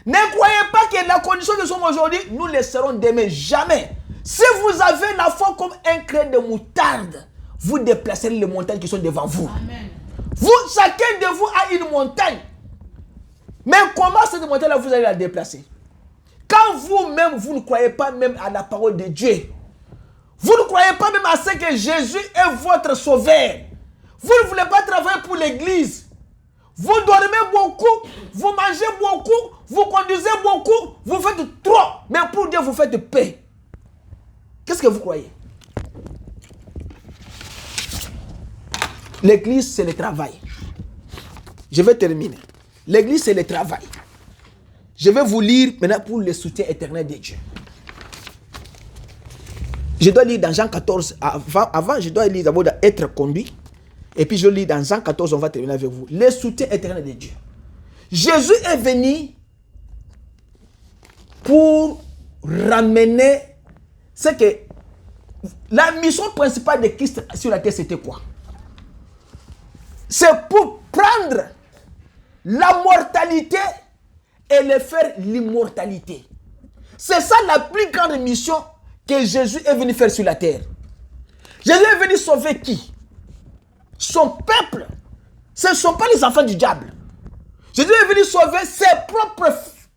Ne croyez pas que la condition que nous sommes aujourd'hui, nous le serons demain. Jamais. Si vous avez la foi comme un grain de moutarde, vous déplacerez les montagnes qui sont devant vous. Amen. Vous, chacun de vous a une montagne. Mais comment cette montagne-là, vous allez la déplacer? Quand vous-même, vous ne croyez pas même à la parole de Dieu. Vous ne croyez pas même à ce que Jésus est votre sauveur. Vous ne voulez pas travailler pour l'église. Vous dormez beaucoup, vous mangez beaucoup, vous conduisez beaucoup, vous faites trop. Mais pour Dieu, vous faites paix. Qu'est-ce que vous croyez? L'église, c'est le travail. Je vais terminer. L'église, c'est le travail. Je vais vous lire maintenant pour le soutien éternel de Dieu. Je dois lire dans Jean 14. Avant je dois lire d'abord être conduit. Et puis je lis dans Jean 14, on va terminer avec vous. Le soutien éternel de Dieu. Jésus est venu pour ramener ce que la mission principale de Christ sur la terre, c'était quoi? C'est pour prendre la mortalité et le faire l'immortalité. C'est ça la plus grande mission que Jésus est venu faire sur la terre. Jésus est venu sauver qui? Son peuple. Ce ne sont pas les enfants du diable. Jésus est venu sauver ses propres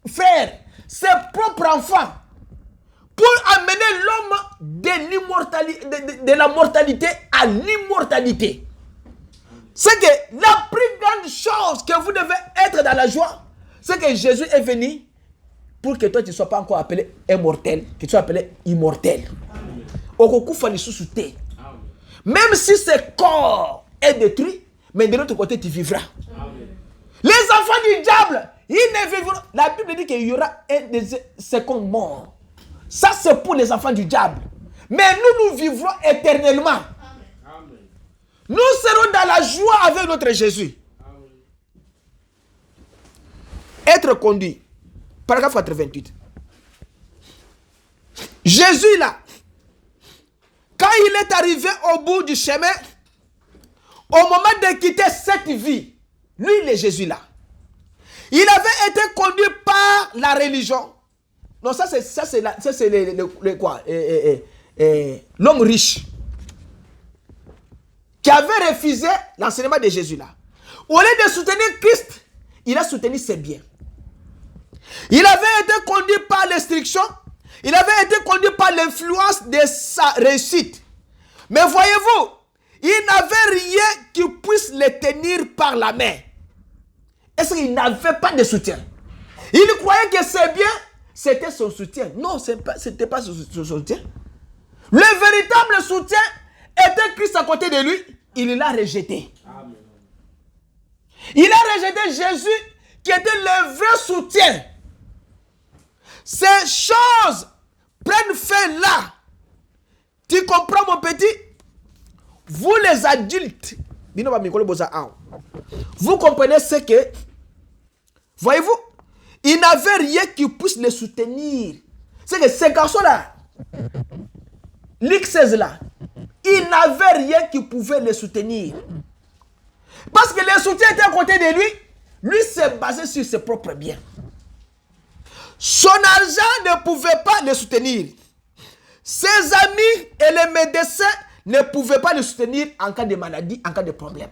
frères, ses propres enfants, pour amener l'homme de la mortalité à l'immortalité. C'est que la plus grande chose que vous devez être dans la joie, c'est que Jésus est venu pour que toi tu ne sois pas encore appelé immortel, que tu sois appelé immortel. Même si ce corps est détruit, mais de l'autre côté tu vivras. Amen. Les enfants du diable, ils ne vivront. La Bible dit qu'il y aura un second mort. Ça c'est pour les enfants du diable. Mais nous vivrons éternellement. Amen. Nous serons dans la joie avec notre Jésus. Amen. Être conduit. Paragraphe 88. Jésus là, quand il est arrivé au bout du chemin, au moment de quitter cette vie, lui, il est Jésus là. Il avait été conduit par la religion. Non, ça c'est quoi? L'homme riche qui avait refusé l'enseignement de Jésus là. Au lieu de soutenir Christ, il a soutenu ses biens. Il avait été conduit par l'instruction. Il avait été conduit par l'influence de sa réussite. Mais voyez-vous, il n'avait rien qui puisse le tenir par la main. Est-ce qu'il n'avait pas de soutien? Il croyait que ses biens, c'était son soutien. Non, ce n'était pas son soutien. Le véritable soutien était Christ à côté de lui. Il l'a rejeté. Amen. Il a rejeté Jésus qui était le vrai soutien. Ces choses prennent fin là. Tu comprends mon petit? Vous les adultes, vous comprenez ce que, voyez-vous, il n'avait rien qui puisse les soutenir. C'est que ces garçons-là, l'X16 là, il n'avait rien qui pouvait les soutenir. Parce que le soutien était à côté de lui, lui s'est basé sur ses propres biens. Son argent ne pouvait pas le soutenir. Ses amis et les médecins ne pouvaient pas le soutenir en cas de maladie, en cas de problème.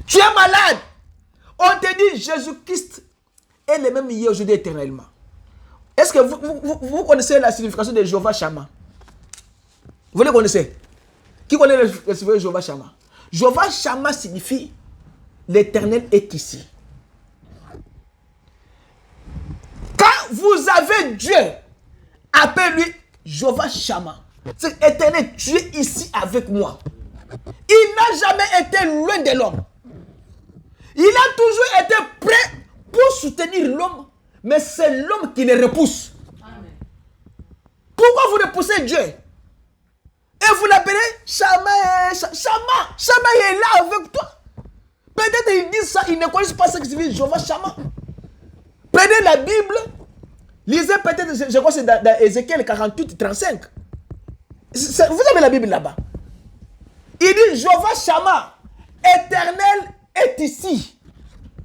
Tu es malade. On te dit Jésus-Christ est le même hier, aujourd'hui, éternellement. Est-ce que vous connaissez la signification de Jéhovah Shammah? Vous le connaissez? Qui connaît la signification de Jéhovah Shammah? Jéhovah Shammah signifie l'éternel est ici. Quand vous avez Dieu, appelez-lui Jéhovah Shammah. C'est éternel, tu es ici avec moi. Il n'a jamais été loin de l'homme. Il a toujours été prêt pour soutenir l'homme, mais c'est l'homme qui le repousse. Amen. Pourquoi vous repoussez Dieu? Et vous l'appelez Shammah. Shammah est là avec toi. Peut-être ils disent ça, ils ne connaissent pas ce que signifie Jéhovah Shammah. Prenez la Bible, lisez peut-être, je crois que c'est dans Ézéchiel 48, 35. Vous avez la Bible là-bas. Il dit Jéhovah Shammah, éternel est ici.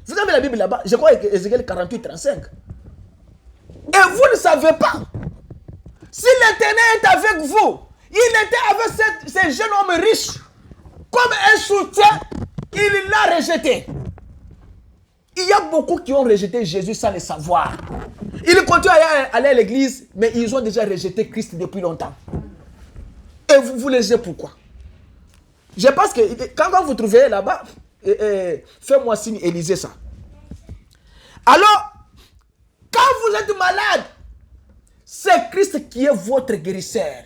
Vous avez la Bible là-bas. Je crois que Ézéchiel 48, 35. Et vous ne savez pas. Si l'Éternel est avec vous, il était avec ce jeune homme riche. Comme un soutien, il l'a rejeté. Il y a beaucoup qui ont rejeté Jésus sans le savoir. Ils continuent à aller à l'église, mais ils ont déjà rejeté Christ depuis longtemps. Et vous voulez dire pourquoi? Je pense que quand vous trouvez là-bas, fais-moi signe et lisez ça. Alors, quand vous êtes malade, c'est Christ qui est votre guérisseur.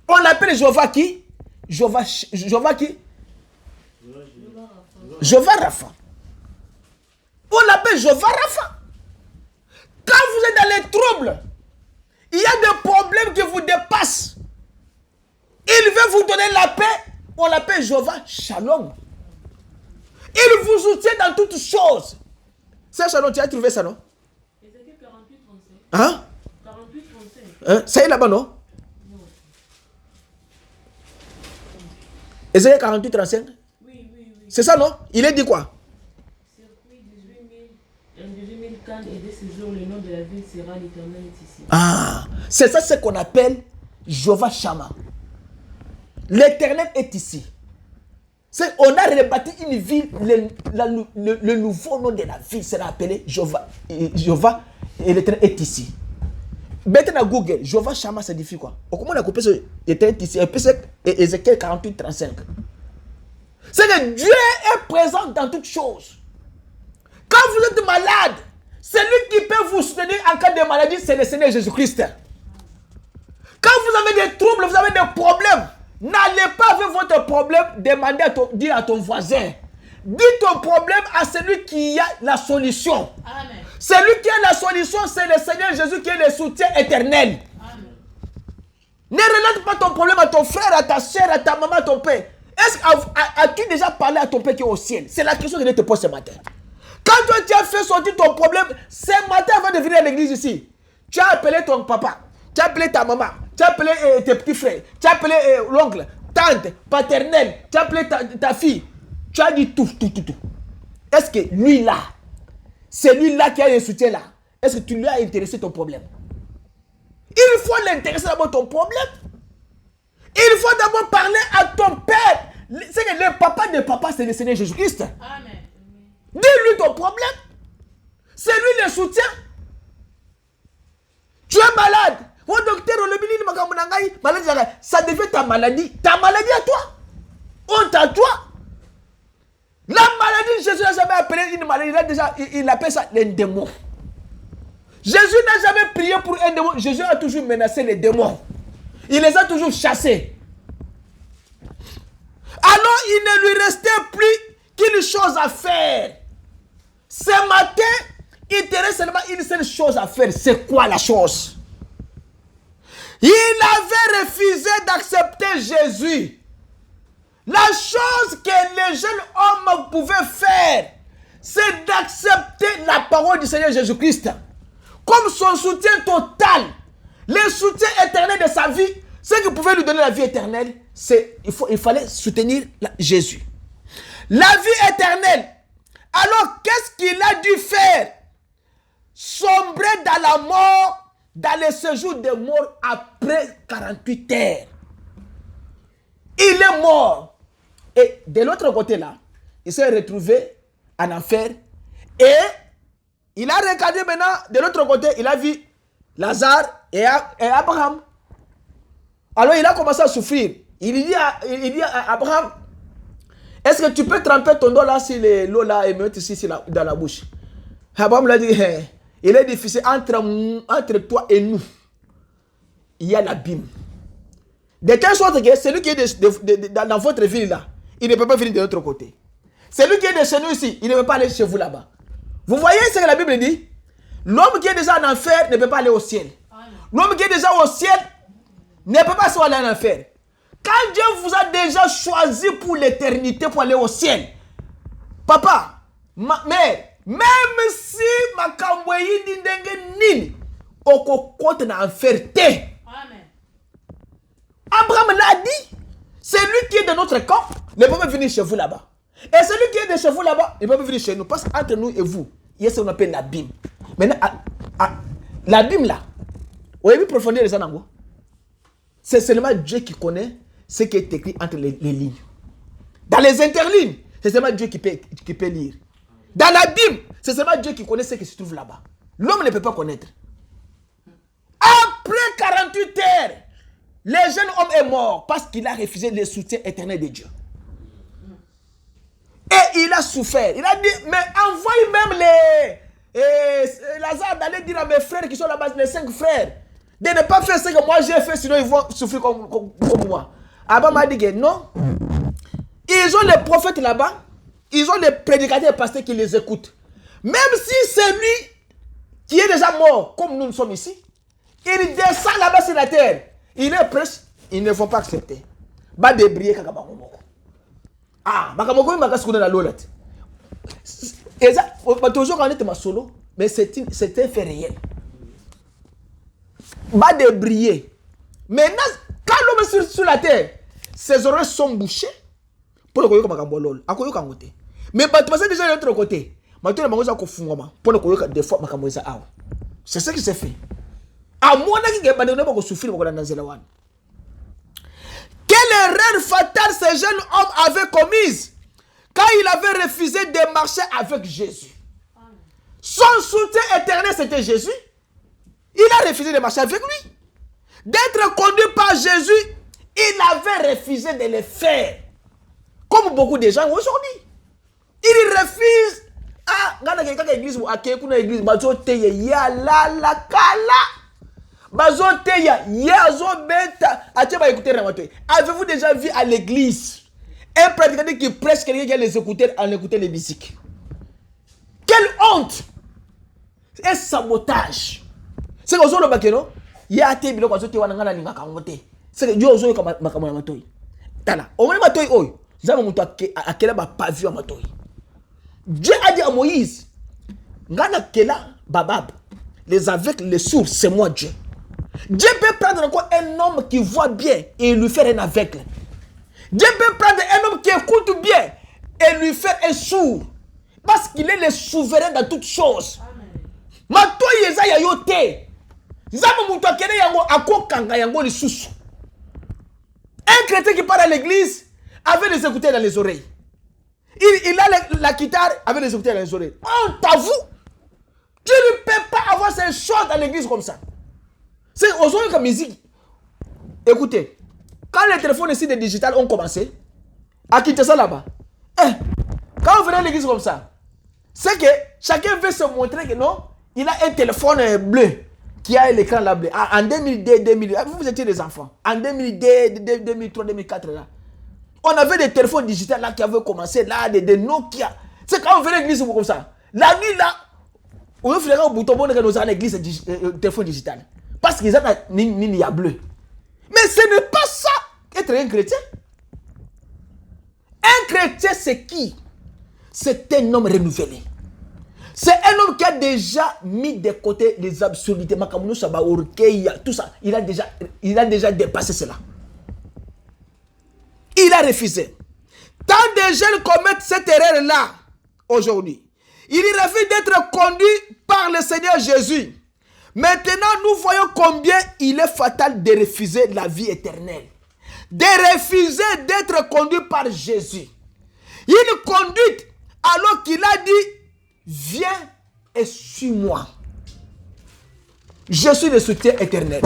On l'appelle Jéhovah qui? Jéhovah qui? Jéhovah Rapha. On l'appelle Jéhovah Rapha. Quand vous êtes dans les troubles, il y a des problèmes qui vous dépassent. Il veut vous donner la paix. On l'appelle Jéhovah Shalom. Il vous soutient dans toutes choses. C'est Shalom, tu as trouvé ça, non? Ézéchiel 48, 35. Hein? 48, 35. Ça y est là-bas, non? Ézéchiel 48, 35? Oui. C'est ça, non? Il est dit quoi? Circuit 18 000 cannes et dès ce jour, le nom de la ville sera l'Éternel est ici. Ah, c'est ça ce qu'on appelle Jéhovah Shammah. L'Éternel est ici. On a rebâti une ville, le nouveau nom de la ville sera appelé Jéhovah et l'Éternel est ici. Maintenant Google, Jéhovah Shammah signifie quoi? Comment on a coupé ce Éternel ici? Ézéchiel 48, 35. C'est que Dieu est présent dans toutes choses. Quand vous êtes malade, celui qui peut vous soutenir en cas de maladie, c'est le Seigneur Jésus-Christ. Quand vous avez des troubles, vous avez des problèmes, n'allez pas avec votre problème demander dire à ton voisin. Dis ton problème à celui qui a la solution. Amen. Celui qui a la solution, c'est le Seigneur Jésus qui est le soutien éternel. Amen. Ne relate pas ton problème à ton frère, à ta soeur, à ta maman, à ton père. As-tu déjà parlé à ton père qui est au ciel? C'est la question que je te pose ce matin. Quand toi tu as fait sortir ton problème, ce matin avant de venir à l'église ici, tu as appelé ton papa, tu as appelé ta maman, tu as appelé tes petits frères, tu as appelé l'oncle, tante, paternelle, tu as appelé ta fille. Tu as dit tout. Est-ce que lui là, c'est lui là qui a un soutien là? Est-ce que tu lui as intéressé ton problème? Il faut l'intéresser d'abord ton problème. Il faut d'abord parler à ton père. C'est que le papa de papa, c'est le Seigneur Jésus-Christ. Amen. Dis-lui ton problème. C'est lui le soutien. Tu es malade. Mon docteur, ça devient ta maladie. Ta maladie à toi. Honte à toi. La maladie, Jésus n'a jamais appelé une maladie. Il appelle ça un démon. Jésus n'a jamais prié pour un démon. Jésus a toujours menacé les démons. Il les a toujours chassés. Alors, il ne lui restait plus qu'une chose à faire. Ce matin, il te reste seulement une seule chose à faire. C'est quoi la chose? Il avait refusé d'accepter Jésus. La chose que les jeunes hommes pouvaient faire, c'est d'accepter la parole du Seigneur Jésus-Christ comme son soutien total, le soutien éternel de sa vie. Ce qui pouvait lui donner la vie éternelle, il fallait soutenir Jésus. La vie éternelle. Alors, qu'est-ce qu'il a dû faire? Sombrer dans la mort, dans le séjour de mort après 48 heures. Il est mort. Et de l'autre côté là, il s'est retrouvé en enfer. Et il a regardé maintenant, de l'autre côté, il a vu Lazare et Abraham. Alors il a commencé à souffrir. Il dit à Abraham, est-ce que tu peux tremper ton doigt là si l'eau là et mettre ici dans la bouche? Abraham l'a dit, il est difficile entre toi et nous. Il y a l'abîme. De telle sorte que celui qui est dans votre ville là, il ne peut pas venir de l'autre côté. Celui qui est de chez nous ici, il ne peut pas aller chez vous là-bas. Vous voyez ce que la Bible dit? L'homme qui est déjà en enfer ne peut pas aller au ciel. L'homme qui est déjà au ciel ne peut pas aller en enfer. Quand Dieu vous a déjà choisi pour l'éternité pour aller au ciel, papa, mère, même si ma kamboyi di ndenge nini, oko kote na enfer te. Amen. Abraham l'a dit. Celui qui est de notre camp ne peut pas venir chez vous là-bas. Et celui qui est de chez vous là-bas, il ne peut pas venir chez nous. Parce qu'entre nous et vous, il y a ce qu'on appelle l'abîme. Maintenant, L'abîme là. Vous avez vu profondeur de ça, Nango? C'est seulement Dieu qui connaît ce qui est écrit entre les lignes. Dans les interlignes, c'est seulement Dieu qui peut lire. Dans l'abîme, c'est seulement Dieu qui connaît ce qui se trouve là-bas. L'homme ne peut pas connaître. Après 48 heures, le jeune homme est mort parce qu'il a refusé le soutien éternel de Dieu. Et il a souffert. Il a dit, mais envoyez même Lazare d'aller dire à mes frères qui sont là-bas, les 5 frères, de ne pas faire ce que moi j'ai fait, sinon ils vont souffrir comme moi. Abba m'a dit que non. Ils ont les prophètes là-bas, ils ont les prédicateurs et pasteurs qui les écoutent. Même si c'est lui qui est déjà mort, comme nous sommes ici, il descend là-bas sur la terre. Il est prêche, ils ne vont pas accepter. Ba débrier kakabakomoko. Ah, bakamoko il m'a kasukuna la lolate. Et ça, toujours quand on était solo, mais c'est un fait réel. Va débriller. Maintenant, quand l'homme est sur la terre, ses oreilles sont bouchées. Pour le koyoka makambolol, akoyoka ngote. Mais tu passes déjà de l'autre côté. Maintenant, le mangoza kofungoma. Pour le koyoka des fois makamboza awa. C'est ce qui s'est fait. À moins qu'il y ait pas de souffrir pour la Zélawan. Quelle erreur fatale ce jeune homme avait commise quand il avait refusé de marcher avec Jésus. Son soutien éternel, c'était Jésus. Il a refusé de marcher avec lui. D'être conduit par Jésus, il avait refusé de le faire. Comme beaucoup de gens aujourd'hui. Il refuse. Ah, regarde quelqu'un l'église ou à quelqu'un l'église, bazoteya ya la kala. Bazoteya ya zobeta. Avez-vous déjà vu à l'église un prédicateur qui prêche quelqu'un qui a les écouteurs en écoutant les musiques? Quelle honte! Un sabotage. C'est que le bakeno, il y a des biloko azote wana ngana ninga kangote. C'est que Dieu ozo ka makamona matoi. Tala, o moni matoi oyo, zama mutu akela ba pavio matoi. Dieu a dit à Moïse, ngana kela babab, les aveugles, les sourds, c'est moi Dieu. Dieu peut prendre encore un homme qui voit bien et lui faire un aveugle. Dieu peut prendre un homme qui écoute bien et lui faire un sourd. Parce qu'il est le souverain dans toutes choses. Matoi yeza ya yote. Zama mutu akene yango akokanga yango lisusu. Un chrétien qui part à l'église avait les écouteurs dans les oreilles. Il a la guitare avec les écouteurs dans les oreilles. On t'avoue, tu ne peux pas avoir ces choses dans l'église comme ça. C'est aujourd'hui comme musique. Écoutez, quand les téléphones ici de digital ont commencé, à quitter ça là-bas, quand on venait à l'église comme ça, c'est que chacun veut se montrer que non, il a un téléphone bleu qui a l'écran là bleu. En 2002, 2000, vous étiez des enfants. En 2002, 2003, 2004 là. On avait des téléphones digitales là qui avaient commencé là, des Nokia. C'est quand on venait à l'église comme ça. La nuit là, on fait un bouton pour nous à l'église téléphone digital. Parce qu'ils ont ni à bleu. Mais ce n'est pas ça être un chrétien. Un chrétien c'est qui? C'est un homme renouvelé. C'est un homme qui a déjà mis de côté les absurdités. Tout ça. Il a déjà dépassé cela. Il a refusé. Tant de jeunes commettent cette erreur-là aujourd'hui. Il refuse d'être conduit par le Seigneur Jésus. Maintenant, nous voyons combien il est fatal de refuser la vie éternelle. De refuser d'être conduit par Jésus. Une conduite alors qu'il a dit, viens et suis-moi. Je suis le soutien éternel.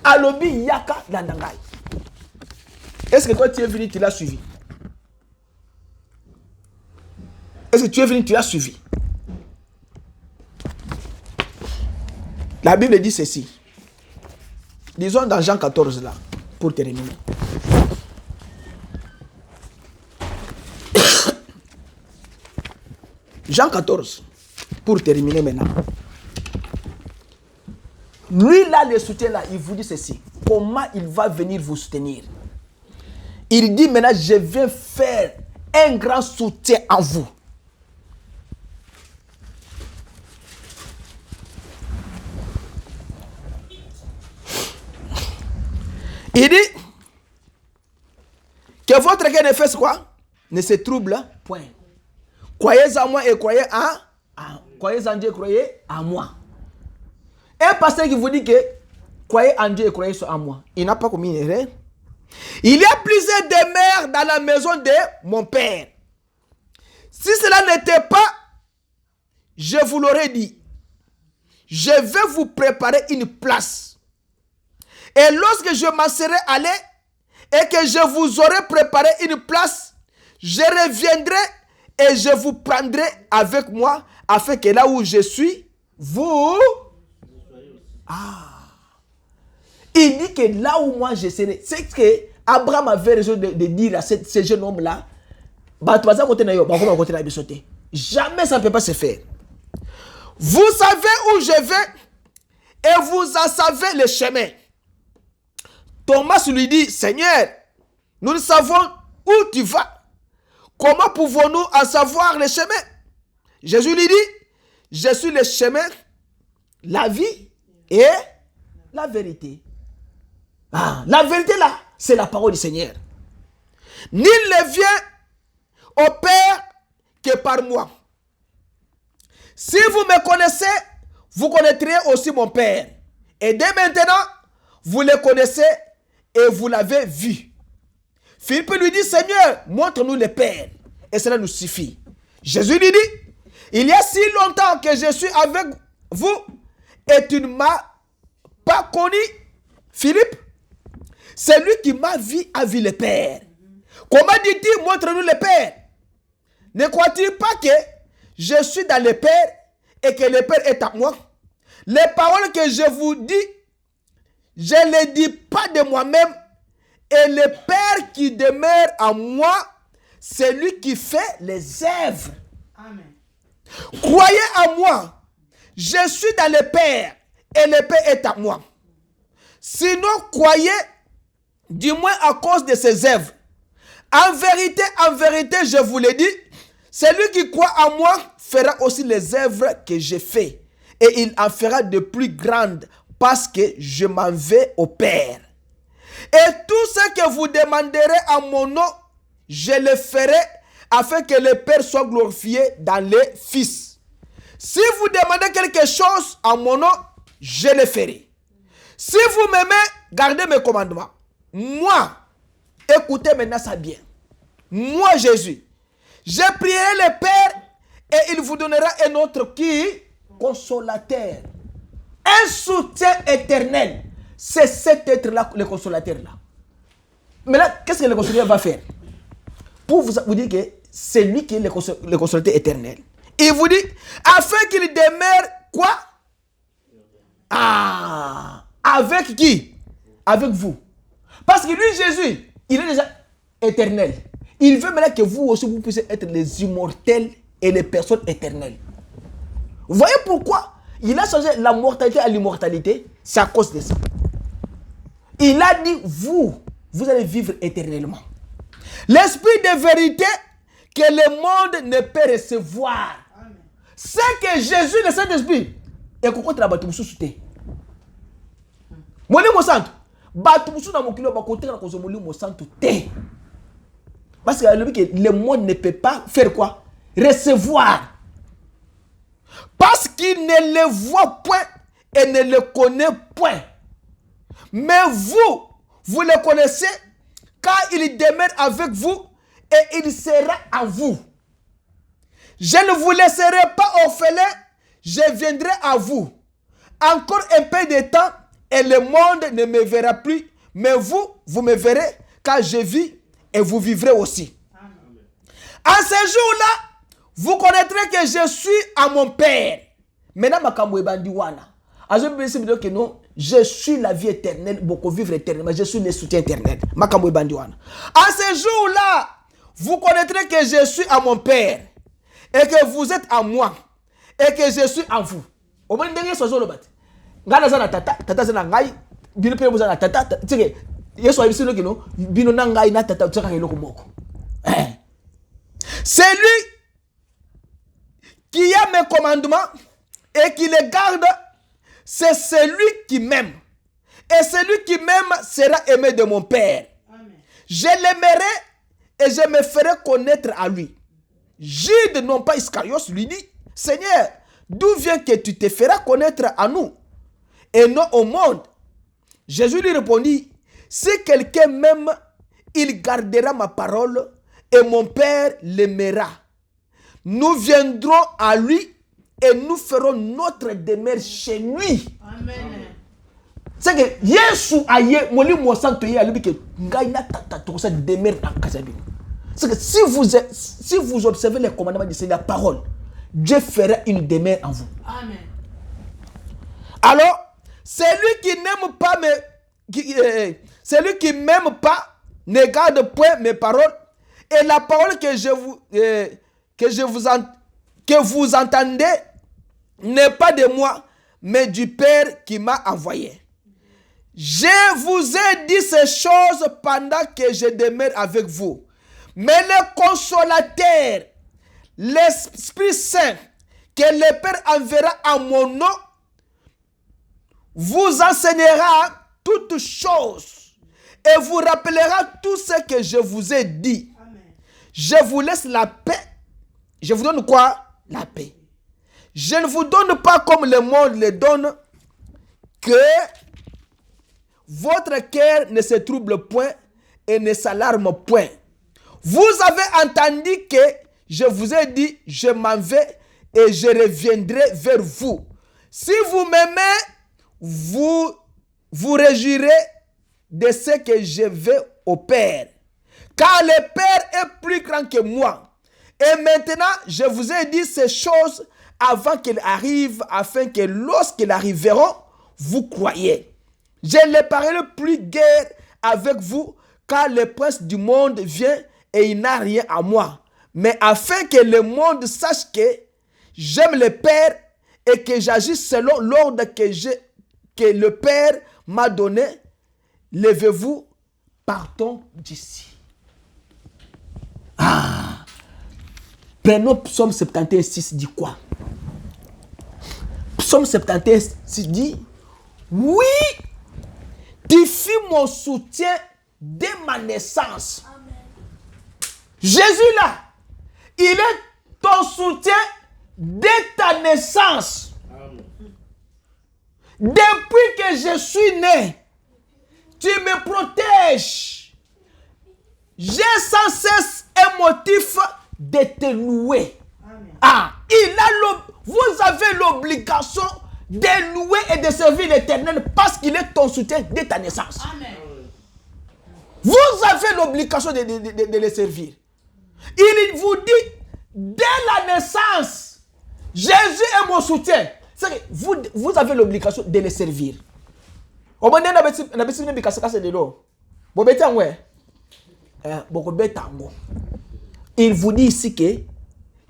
Alobi yaka landangai. Est-ce que toi tu es venu, tu l'as suivi? Est-ce que tu es venu, tu l'as suivi? La Bible dit ceci. Disons dans Jean 14 là, pour terminer. Jean 14, pour terminer maintenant. Lui là, le soutien là, il vous dit ceci. Comment il va venir vous soutenir? Il dit maintenant, je vais faire un grand soutien en vous. Il dit que votre cœur ne fasse quoi? Ne se trouble point. Croyez en moi et croyez en Dieu, croyez en moi. Un pasteur qui vous dit que croyez en Dieu et croyez en moi, il n'a pas commis une erreur. Il y a plusieurs demeures dans la maison de mon père. Si cela n'était pas, je vous l'aurais dit. Je vais vous préparer une place. Et lorsque je m'en serai allé et que je vous aurai préparé une place, je reviendrai et je vous prendrai avec moi afin que là où je suis, vous... Il dit que là où moi je serai, c'est que Abraham avait raison de dire à ce jeune homme-là, jamais ça ne peut pas se faire. Vous savez où je vais et vous en savez le chemin. Thomas lui dit, Seigneur, nous ne savons où tu vas. Comment pouvons-nous en savoir le chemin? Jésus lui dit, je suis le chemin, la vie et la vérité. La vérité là, c'est la parole du Seigneur. Nul ne vient au Père que par moi. Si vous me connaissez, vous connaîtrez aussi mon Père. Et dès maintenant, vous le connaissez et vous l'avez vu. Philippe lui dit, Seigneur, montre-nous le Père. Et cela nous suffit. Jésus lui dit, il y a si longtemps que je suis avec vous et tu ne m'as pas connu, Philippe. C'est lui qui m'a vu a vu le Père. Comment dit-il, montre-nous le Père? Ne crois-tu pas que je suis dans le Père et que le Père est à moi? Les paroles que je vous dis, je ne les dis pas de moi-même. Et le Père qui demeure en moi, c'est lui qui fait les œuvres. Amen. Croyez en moi. Je suis dans le Père et le Père est à moi. Sinon, croyez du moins à cause de ses œuvres. En vérité, je vous le dis, celui qui croit en moi fera aussi les œuvres que j'ai fait. Et il en fera de plus grandes parce que je m'en vais au Père. Et tout ce que vous demanderez en mon nom, je le ferai afin que le Père soit glorifié dans le Fils. Si vous demandez quelque chose en mon nom, je le ferai. Si vous m'aimez, gardez mes commandements. Moi, écoutez maintenant ça bien. Moi, Jésus, je prierai le Père et il vous donnera un autre qui? Consolateur. Un soutien éternel. C'est cet être-là, le consolateur-là. Mais là, qu'est-ce que le consolateur va faire? Pour vous dire que c'est lui qui est le consolateur éternel. Il vous dit, afin qu'il demeure quoi? Avec qui? Avec vous. Parce que lui, Jésus, il est déjà éternel. Il veut maintenant que vous aussi, vous puissiez être les immortels et les personnes éternelles. Vous voyez pourquoi il a changé la mortalité à l'immortalité? C'est à cause de ça. Il a dit, vous allez vivre éternellement. L'esprit de vérité que le monde ne peut recevoir. C'est que Jésus, le Saint-Esprit, et qu'on compte la bâtiment sous te. Moi, je santo. Bâtiment sous dans mon kilo, je compte la cause de mon santo te. Parce que le monde ne peut pas faire quoi? Recevoir. Parce qu'il ne le voit point et ne le connaît point. Mais vous le connaissez car il demeure avec vous et il sera en vous. Je ne vous laisserai pas orphelin, je viendrai à vous. Encore un peu de temps et le monde ne me verra plus. Mais vous me verrez car je vis et vous vivrez aussi. Amen. En ce jour-là, vous connaîtrez que je suis à mon Père. Maintenant, je suis la vie éternelle, beaucoup vivre éternellement. Je suis le soutien éternel. En ce jour-là, vous connaîtrez que je suis à mon Père et que vous êtes à moi et que je suis en vous. Au moins, c'est lui qui a mes commandements et qui les garde, c'est celui qui m'aime. Et celui qui m'aime sera aimé de mon Père. Amen. Je l'aimerai et je me ferai connaître à lui. Jude, non pas Iscariot, lui dit, Seigneur, d'où vient que tu te feras connaître à nous? et non au monde. Jésus lui répondit, si quelqu'un m'aime, il gardera ma parole et mon Père l'aimera. Nous viendrons à lui et nous ferons notre demeure chez lui. Amen. C'est que Yesu aye moli mo santo ye alibi que ngaina tata to ça demeure en kasabi. C'est que si vous observez les commandements du Seigneur, la parole, Dieu fera une demeure en vous. Amen. Alors, celui qui n'aime pas celui qui m'aime pas ne garde point mes paroles, et la parole que vous entendez n'est pas de moi, mais du Père qui m'a envoyé. Je vous ai dit ces choses pendant que je demeure avec vous. Mais le consolateur, l'Esprit Saint, que le Père enverra en mon nom, vous enseignera toutes choses et vous rappellera tout ce que je vous ai dit. Amen. Je vous laisse la paix. Je vous donne quoi? La paix. Je ne vous donne pas comme le monde le donne, que votre cœur ne se trouble point et ne s'alarme point. Vous avez entendu que je vous ai dit, je m'en vais et je reviendrai vers vous. Si vous m'aimez, vous réjouirez de ce que je vais au Père. Car le Père est plus grand que moi. Et maintenant, je vous ai dit ces choses avant qu'elles arrivent, afin que lorsqu'elles arriveront, vous croyez. Je ne parlerai plus guère avec vous, car le prince du monde vient et il n'a rien à moi. Mais afin que le monde sache que j'aime le Père et que j'agis selon l'ordre que le Père m'a donné, levez-vous, partons d'ici. Prenons Psaume 71, 6 dit quoi? Psaume 71, 6 dit, oui, tu fus mon soutien dès ma naissance. Amen. Jésus là, il est ton soutien dès ta naissance. Amen. Depuis que je suis né, tu me protèges. J'ai sans cesse un motif de te louer. Amen. Vous avez l'obligation de louer et de servir l'Éternel parce qu'il est ton soutien dès ta naissance. Amen. Vous avez l'obligation de le servir. Il vous dit, dès la naissance, Jésus est mon soutien. Vous avez l'obligation de le servir. Il vous dit ici que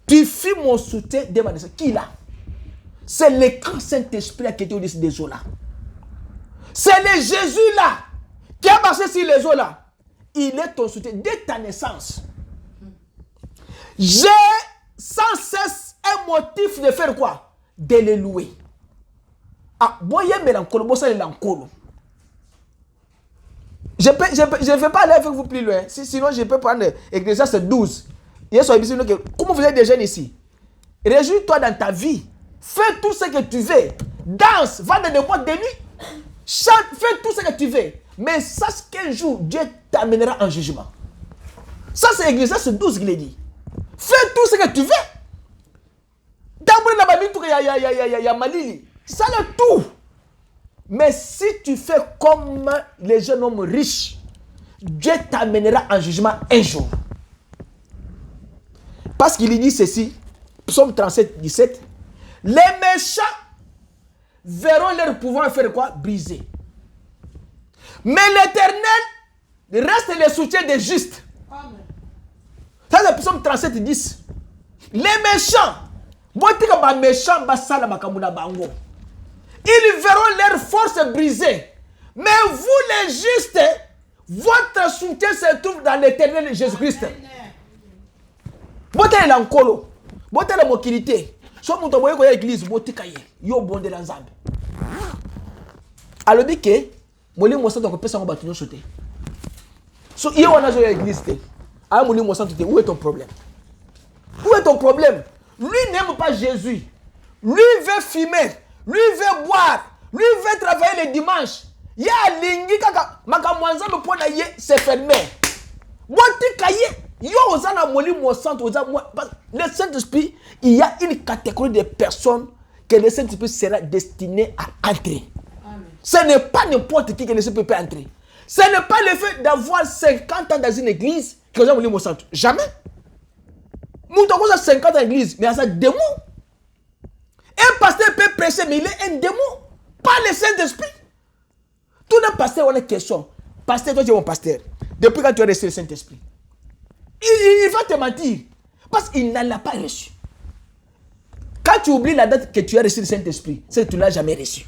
tu fus mon soutien dès ma naissance. Qui là? C'est le grand Saint-Esprit qui était au-dessus des eaux là. C'est le Jésus là qui a marché sur les eaux là. Il est ton soutien dès ta naissance. J'ai sans cesse un motif de faire quoi? De le louer. Boye mélancolo, bossa mélancolo. Je ne vais pas aller avec vous plus loin. Sinon, je peux prendre Ecclésiaste 12. Comment vous êtes des jeunes ici? Réjouis-toi dans ta vie. Fais tout ce que tu veux. Danse, va dans des boîtes de nuit. Chante, fais tout ce que tu veux. Mais sache qu'un jour, Dieu t'amènera en jugement. Ça, c'est Ecclésiaste 12 qui l'a dit. Fais tout ce que tu veux. Il y a Malili. Ça le tout. Mais si tu fais comme les jeunes hommes riches, Dieu t'amènera en jugement un jour. Parce qu'il dit ceci, Psaume 37, 17, les méchants verront leur pouvoir faire quoi? Briser. Mais l'Éternel reste le soutien des justes. Amen. Ça c'est Psaume 37, 10. Les méchants, ils verront leur force brisée. Mais vous les justes, votre soutien se trouve dans l'Éternel Jésus-Christ. Bote la nkolo, bote la mokilité. So muto boye ko église botika ye, yo bonde la nzambe. Alors dit que moli mo santo ko pesa ngo batu nyoso te. So iyo wana zo église te. Ah moli mo santo te, où est ton problème? Où est ton problème? Lui n'aime pas Jésus. Lui veut fumer, lui veut boire, Lui veut travailler le dimanche. Il y a lingi kaka makamwanza le point d'ailleurs c'est fermé. Botti kaye yo ozana moli mo centre le Saint-Esprit, il y a une catégorie de personnes que le Saint-Esprit sera destiné à entrer. Amen. Ce n'est pas n'importe qui que le Saint-Esprit peut entrer. Ce n'est pas le fait d'avoir 50 ans dans une église que vous avez au centre. Jamais. Nous avons 50 ans dans l'église, mais il y a un démon. Un pasteur peut prêcher, mais il est un démon. Pas le Saint-Esprit. Tout le pasteur a une question. Pasteur, toi tu es mon pasteur. Depuis quand tu as reçu le Saint-Esprit, il va te mentir. Parce qu'il ne l'a pas reçu. Quand tu oublies la date que tu as reçu le Saint-Esprit, c'est que tu ne l'as jamais reçu.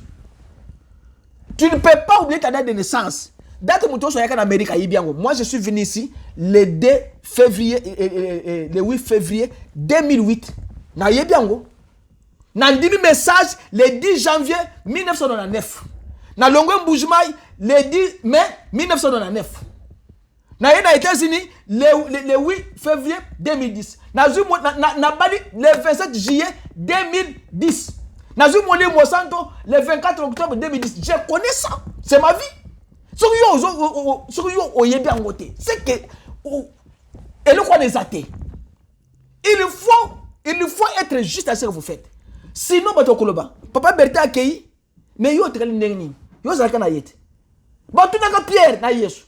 Tu ne peux pas oublier ta date de naissance. Date où tu es en Amérique, moi je suis venu ici le 2 février, le 8 février 2008. Na yebiango. Na ndimi message le 10 janvier 1999. Na longo Mboujmaï le 10 mai 1999. Na les États-Unis le 8 février 2010. Na Bali le 27 juillet 2010. Na Moli Monsanto le 24 octobre 2010. Je connais ça. C'est ma vie. C'est que et le quoi des athées. Il faut être juste à ce que vous faites. Sinon papa Berthe accueilli mais yo très ndengni. Yo zaka na yete. Ba tu naka Pierre na Yesu.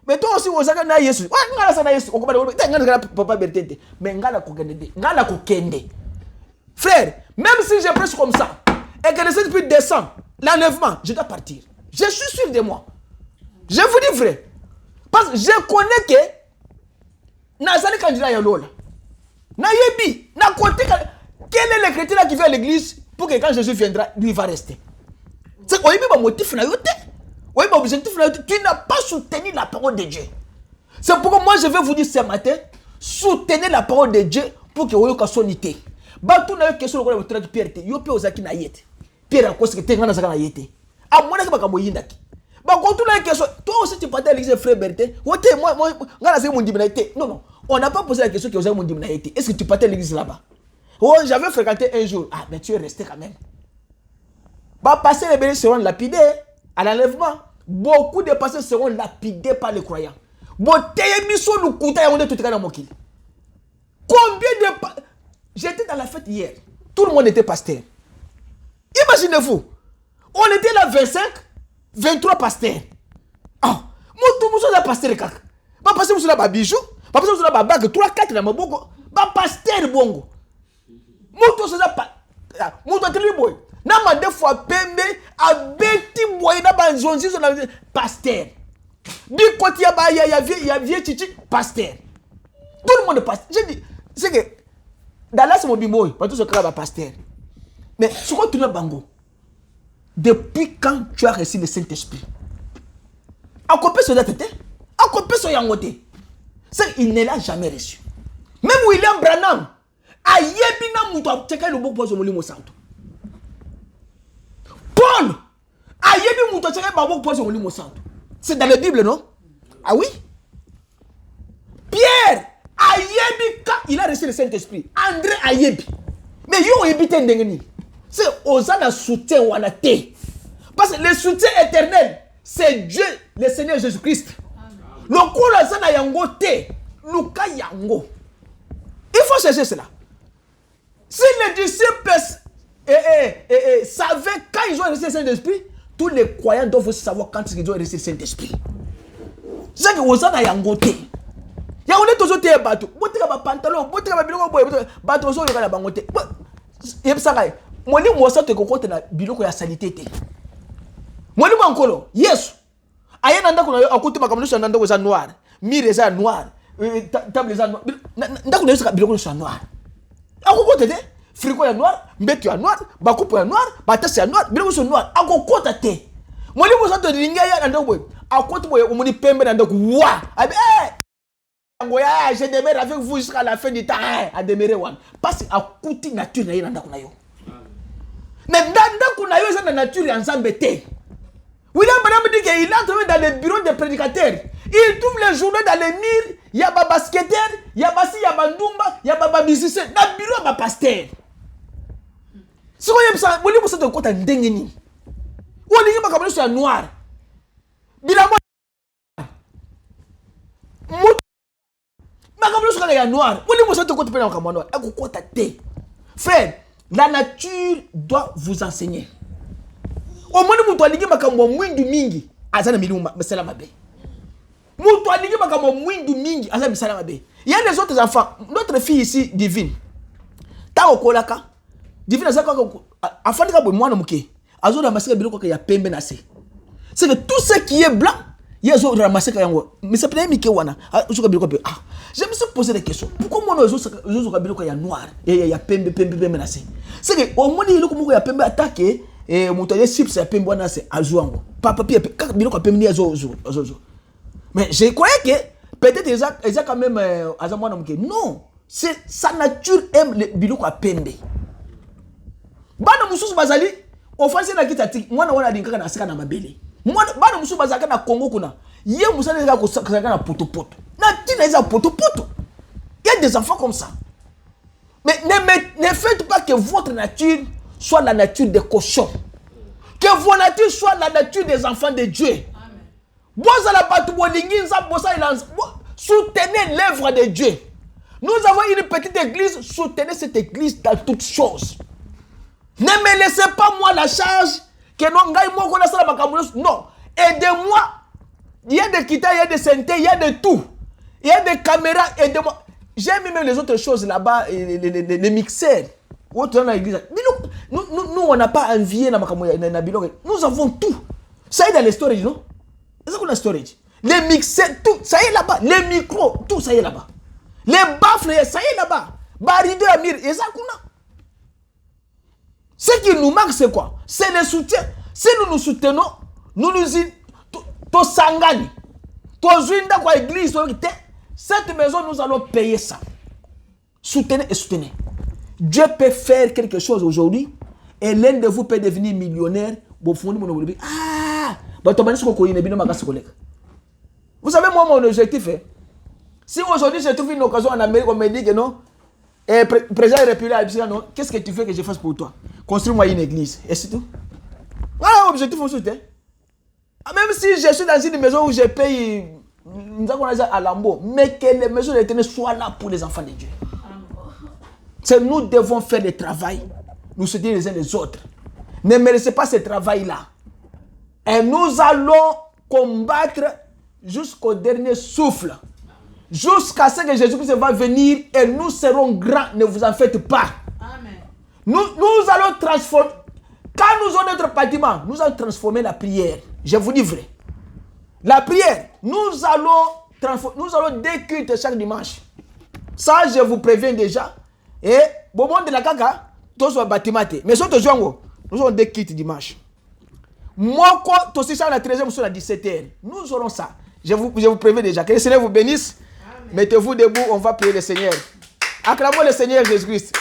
Mais toi aussi vous zaka na Yesu. Wa ngala sana Yesu. Okoba ngala papa Berthe mais ngala ko kende. Frère, même si je prêche comme ça et que le Saint-Esprit descend, l'enlèvement, je dois partir. Je suis sûr de moi. Je vous dis vrai. Parce que je connais que Nazali candidat Yalola. Nayebi, na côté quel est le chrétien qui fait à l'église pour que quand Jésus viendra, lui il va rester. C'est quoi le motif na yote? Oui, mais objectif na yote, tu n'as pas soutenu la parole de Dieu. C'est pourquoi moi je vais vous dire ce matin, soutenez la parole de Dieu pour que vous soyez unité. Ba tu na question ko le Pierre te, yo pe ozaki na yete. Pierre a cause que te ngana zaka na yete. A mona ke bakambo yindaki. Bah, quand tu as une question, toi aussi tu partais à l'église frère Berthe. Non, on n'a pas posé la question que vous avez mon dimnaïté. Est-ce que tu partais à l'église là-bas? Oh, j'avais fréquenté un jour. Ah, mais tu es resté quand même. Bah, passer les bénis seront lapidés à l'enlèvement. Beaucoup de pasteurs seront lapidés par les croyants. Combien de... J'étais dans la fête hier. Tout le monde était pasteur. Imaginez-vous. On était là 25. 23 pasteurs. Ah, moi tout le monde est pasteur kaka. Ba pasteur musula ba bijou, ba pasteur musula ba bague 3 4 na maboko, ba pasteur bongo. Moto ça pas. Moto teli boy. Na ma deux fois pembe abeti boy na ba nzonzi zo na pasteur. Bi côté ya vieux chichi pasteur. Tout le monde est pasteur. Je dis c'est que dans la c'est boy, pas tout ce que ba pasteur. Mais ce que tu l'as bango. Depuis quand tu as reçu le Saint-Esprit? À quoi sur la tête? À quoi sur yangote? C'est il ne l'a jamais reçu. Même William Branham a yebina muto teka le bon pozo molimo santo. Paul a yebi muto teka ba bon pozo molimo santo. C'est dans la Bible, non? Ah oui? Pierre a yebi quand il a reçu le Saint-Esprit. André a yebi. Mais yo yebite ndengeni. C'est aux ânes soutien ou à té. Parce que le soutien éternel, c'est Dieu, le Seigneur Jésus-Christ. Le cours de yango té, Luka yango. Il faut chercher cela. Si les disciples savaient quand ils ont reçu le Saint-Esprit, tous les croyants doivent savoir quand ils ont reçu le Saint-Esprit. C'est que aux ânes yango té. Yango té toujours té bateau. Botika ba pantalon, botika ba biloko boy, bateau so yoka na bango té. Yebsaka. Moni mosa te kokote na biloko ya salité te. Moni mankolo, Yesu. Aye nanda kuna akuti makamlisho nanda ko za noir. Mire za noir. Table za noir. Ndako na Yesu ka biloko so noir. Akokote te. Frigo ya noir, mbetu ya noir, bakupu ya noir, batasi ya noir, biloko so noir. Akokota te. Moni mosa te linga ya nanda boy. Akoti boy omoni pembe nanda ko wa. Abi Angoya, je demeure avec vous jusqu'à la fin du temps. À demeurer one. Parce que akuti nature na nanda kuna yo. Mais dans la nature ensemble. William Branham dit qu'il a trouvé dans les bureaux des prédicateurs. Il trouve les journaux dans les murs. Il y a des basketteurs, il y a des bandumba, il y a des musiciens. Dans le bureau, il y a des pasteurs. Si vous avez ça, vous avez ça de quoi t'as ndengeni. c'est noir. Bilamo. Noir. Frère, la nature doit vous enseigner. Au moins, vous doit dire que mingi. Azana miluma, mais c'est la mabe. Il y a des autres enfants. Notre fille ici, Divine. Ta okolaka. Divine, c'est que tout ce qui est blanc, il y a des ramassés. Mais c'est pas Mickey Wana. Je me suis posé des questions. Pourquoi moi, il y a noir et il y a pembe menacé? C'est que au moins, il y a pembe attaqué et mon toyer cible, c'est pembe menacé à Jouango. Papa, quand il y a pembe à Zozo. Mais je croyais que peut-être ils ont quand même non, c'est sa nature aime le biloko à pembe. Bana mususu bazali offense na kitati mwana wana dinkaka na sika na mabele. Mwana bana mususu bazaka na Congo kuna. Ye musana za ko saka na poto. Na tina za poto. Il y a des enfants comme ça. Mais ne faites pas que votre nature soit la nature des cochons. Que votre nature soit la nature des enfants de Dieu. Soutenez l'œuvre de Dieu. Nous avons une petite église, soutenez cette église dans toutes choses. Ne me laissez pas moi la charge que non, aidez-moi. Il y a des guitares, il y a des synthés, il y a de tout. Il y a des caméras, aidez-moi. J'aime même les autres choses là-bas, les mixeurs. Nous, on n'a pas envié. Nous avons tout. Ça est dans les storage, non? C'est quoi la storage? Les mixeurs, tout, ça y est là-bas. Les micros, tout, ça y est là-bas. Les baffles, ça y est là-bas. Baridé Amir, et ça qu'on a. Ce qui nous manque, c'est quoi? C'est le soutien. Si nous nous soutenons, nous nous y... To sangani. To zuinda kwa église. Cette maison, nous allons payer ça. Soutenez et soutenez. Dieu peut faire quelque chose aujourd'hui et l'un de vous peut devenir millionnaire. Ah! Vous savez, moi, mon objectif est, si aujourd'hui je trouve une occasion en Amérique, on me dit que non, président républicain, non, qu'est-ce que tu veux que je fasse pour toi? Construis-moi une église. Et c'est tout. Voilà l'objectif ensuite. Même si je suis dans une maison où je paye à Lambeau, mais que les maisons de l'Éternel soient là pour les enfants de Dieu. C'est nous devons faire le travail, nous soutenir les uns les autres. Ne méritez pas ce travail-là. Et nous allons combattre jusqu'au dernier souffle. Jusqu'à ce que Jésus-Christ va venir et nous serons grands. Ne vous en faites pas. Amen. Nous allons transformer. Quand nous aurons notre bâtiment, nous allons transformer la prière. Je vous dis vrai. La prière, nous allons décuter chaque dimanche. Ça, je vous préviens déjà. Et au moment de la caca, tous sont bâtiment. Mais si nous allons décuter dimanche. Moi, quand tu sais, la 13e sur la 17h, nous aurons ça. Je vous préviens déjà. Que le Seigneur vous bénisse. Amen. Mettez-vous debout, on va prier le Seigneur. Acclamons le Seigneur Jésus-Christ.